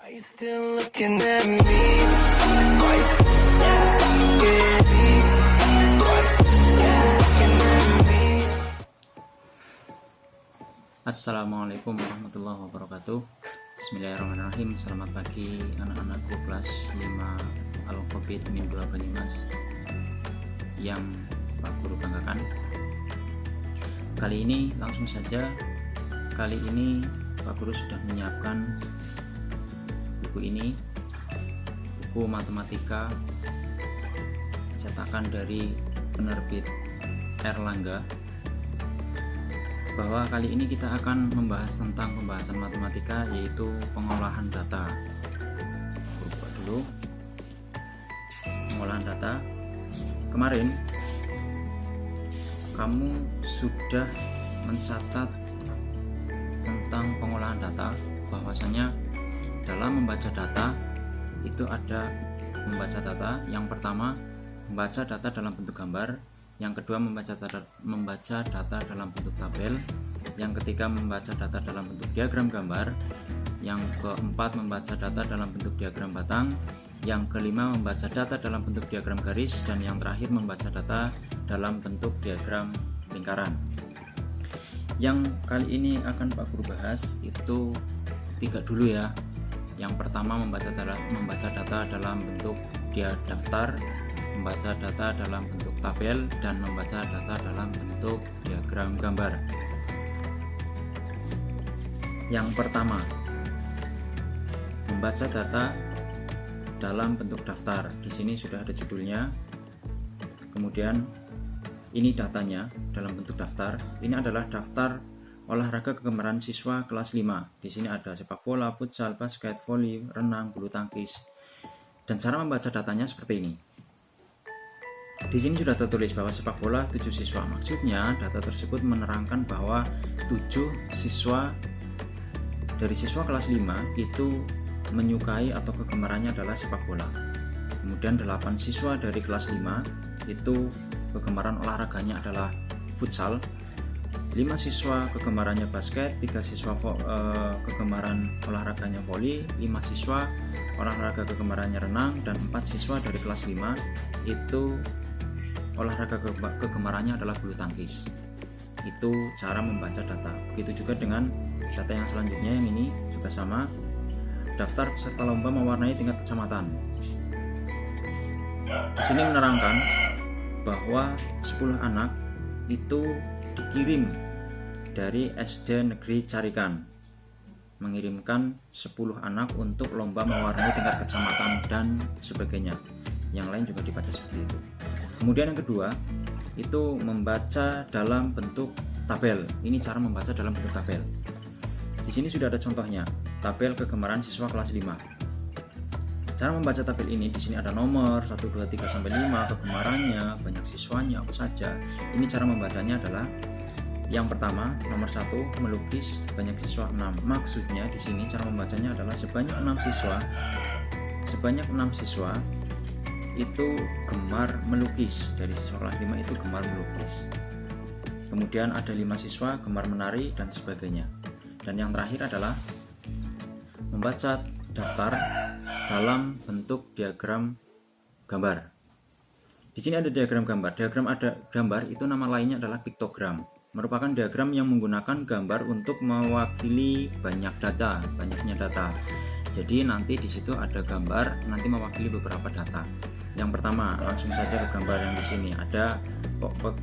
Why you still looking at me? Why you still looking at me? Why you still looking at me? Assalamualaikum warahmatullahi wabarakatuh. Bismillahirrahmanirrahim. Selamat pagi anak-anakku kelas 5 Alfabet Min 2 Banyumas yang Pak Guru banggakan. Kali ini langsung saja. Kali ini Pak Guru sudah menyiapkan buku ini, buku matematika cetakan dari penerbit Erlangga. Bahwa kali ini kita akan membahas tentang pembahasan matematika, yaitu pengolahan data. Buka dulu pengolahan data. Kemarin kamu sudah mencatat tentang pengolahan data, bahwasanya dalam membaca data itu ada membaca data. Yang pertama, membaca data dalam bentuk gambar. Yang kedua, membaca data dalam bentuk tabel. Yang ketiga, membaca data dalam bentuk diagram gambar. Yang keempat, membaca data dalam bentuk diagram batang. Yang kelima, membaca data dalam bentuk diagram garis. Dan yang terakhir, membaca data dalam bentuk diagram lingkaran. Yang kali ini akan Pak Guru bahas itu 3 dulu ya. Yang pertama, membaca data dalam bentuk daftar, membaca data dalam bentuk tabel, dan membaca data dalam bentuk diagram gambar. Yang pertama, membaca data dalam bentuk daftar. Di sini sudah ada judulnya. Kemudian ini datanya dalam bentuk daftar. Ini adalah daftar olahraga kegemaran siswa kelas 5. Di sini ada sepak bola, futsal, basket, voli, renang, bulu tangkis. Dan cara membaca datanya seperti ini. Di sini sudah tertulis bahwa sepak bola 7 siswa. Maksudnya data tersebut menerangkan bahwa 7 siswa dari siswa kelas 5 itu menyukai atau kegemarannya adalah sepak bola. Kemudian 8 siswa dari kelas 5 itu kegemaran olahraganya adalah futsal. 5 siswa kegemarannya basket, 3 siswa kegemaran olahraganya voli, 5 siswa olahraga kegemarannya renang, dan 4 siswa dari kelas 5 itu olahraga kegemarannya adalah bulu tangkis. Itu cara membaca data. Begitu juga dengan data yang selanjutnya, yang ini juga sama. Daftar peserta lomba mewarnai tingkat kecamatan. Di sini menerangkan bahwa 10 anak itu dikirim dari SD Negeri Carikan, mengirimkan 10 anak untuk lomba mewarnai tingkat kecamatan dan sebagainya. Yang lain juga dibaca seperti itu. Kemudian yang kedua itu membaca dalam bentuk tabel. Ini cara membaca dalam bentuk tabel. Di sini sudah ada contohnya, tabel kegemaran siswa kelas 5. Cara membaca tabel ini, di sini ada nomor 1, 2, 3 sampai 5, kegemarannya, banyak siswanya, apa saja. Ini cara membacanya adalah yang pertama, nomor 1, melukis, banyak siswa 6. Maksudnya di sini cara membacanya adalah sebanyak 6 siswa itu gemar melukis. Dari siswa kelas 5 itu gemar melukis. Kemudian ada 5 siswa gemar menari dan sebagainya. Dan yang terakhir adalah membaca daftar dalam bentuk diagram gambar. Di sini ada diagram gambar. Diagram ada gambar itu nama lainnya adalah piktogram. Merupakan diagram yang menggunakan gambar untuk mewakili banyaknya data. Jadi nanti di situ ada gambar nanti mewakili beberapa data. Yang pertama, langsung saja ke gambar yang di sini. Ada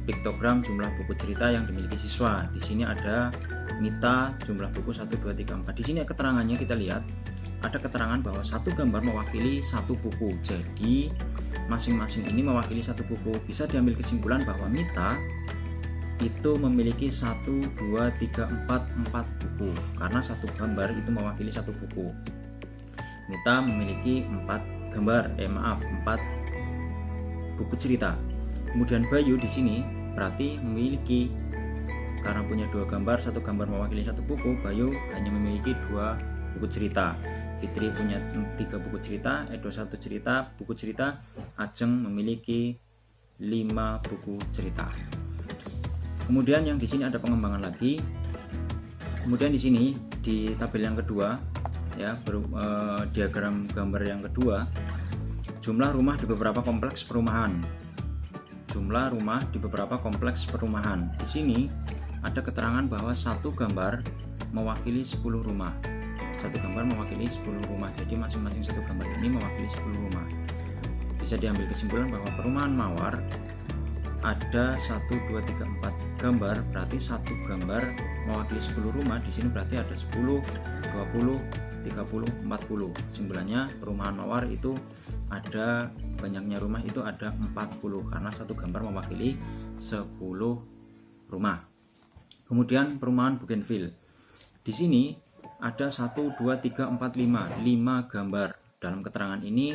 piktogram jumlah buku cerita yang dimiliki siswa. Di sini ada Mita jumlah buku 1, 2, 3, 4. Di sini keterangannya kita lihat. Ada keterangan bahwa satu gambar mewakili satu buku. Jadi masing-masing ini mewakili satu buku. Bisa diambil kesimpulan bahwa Mita itu memiliki 1, 2, 3, 4 buku. Karena satu gambar itu mewakili satu buku. Mita memiliki 4 buku cerita. Kemudian Bayu di sini berarti memiliki, karena punya 2 gambar, satu gambar mewakili satu buku, Bayu hanya memiliki 2 buku cerita. Fitri punya 3 buku cerita, Edo 1 buku cerita, Ajeng memiliki 5 buku cerita. Kemudian yang di sini ada pengembangan lagi. Kemudian di sini di tabel yang kedua ya, diagram gambar yang kedua, jumlah rumah di beberapa kompleks perumahan. Jumlah rumah di beberapa kompleks perumahan. Di sini ada keterangan bahwa satu gambar mewakili 10 rumah. Satu gambar mewakili 10 rumah. Jadi masing-masing satu gambar ini mewakili 10 rumah. Bisa diambil kesimpulan bahwa perumahan Mawar ada 1, 2, 3, 4 gambar, berarti satu gambar mewakili 10 rumah. Di sini berarti ada 10, 20, 30, 40. Kesimpulannya perumahan Mawar itu ada banyaknya rumah itu ada 40 karena satu gambar mewakili 10 rumah. Kemudian perumahan Bougainville. Di sini ada 1, 2, 3, 4, 5 gambar. Dalam keterangan ini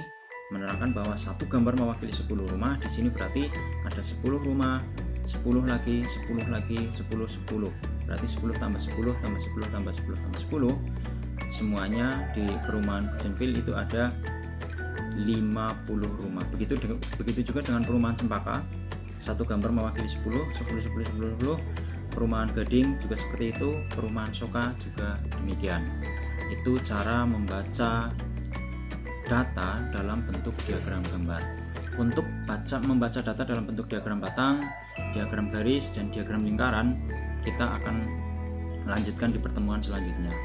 menerangkan bahwa satu gambar mewakili 10 rumah. Di sini berarti ada 10 rumah, 10 lagi, 10 lagi, 10, 10. Berarti 10 tambah 10 tambah 10 tambah 10 tambah 10. Semuanya di perumahan Bougainville itu ada 50 rumah. Begitu juga dengan perumahan Cempaka. Satu gambar mewakili 10, 10, 10, 10, 10. Perumahan Gading juga seperti itu, perumahan Soka juga demikian. Itu cara membaca data dalam bentuk diagram gambar. Untuk membaca data dalam bentuk diagram batang, diagram garis, dan diagram lingkaran, kita akan lanjutkan di pertemuan selanjutnya.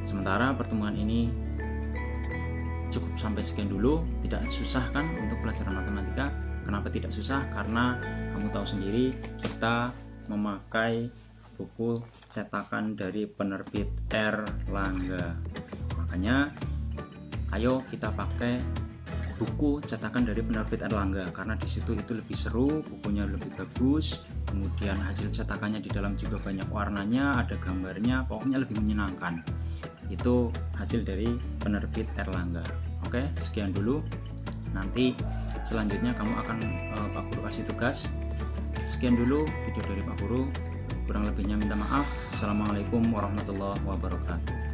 Sementara pertemuan ini cukup sampai sekian dulu. Tidak susah kan untuk pelajaran matematika? Kenapa tidak susah? Karena kamu tahu sendiri, kita memakai buku cetakan dari penerbit Erlangga. Makanya ayo kita pakai buku cetakan dari penerbit Erlangga, karena di situ itu lebih seru, bukunya lebih bagus, kemudian hasil cetakannya di dalam juga banyak warnanya, ada gambarnya, pokoknya lebih menyenangkan. Itu hasil dari penerbit Erlangga. Oke, sekian dulu. Nanti selanjutnya kamu akan Pak Guru kasih tugas. Sekian dulu video dari Pak Guru. Kurang lebihnya minta maaf. Assalamualaikum warahmatullahi wabarakatuh.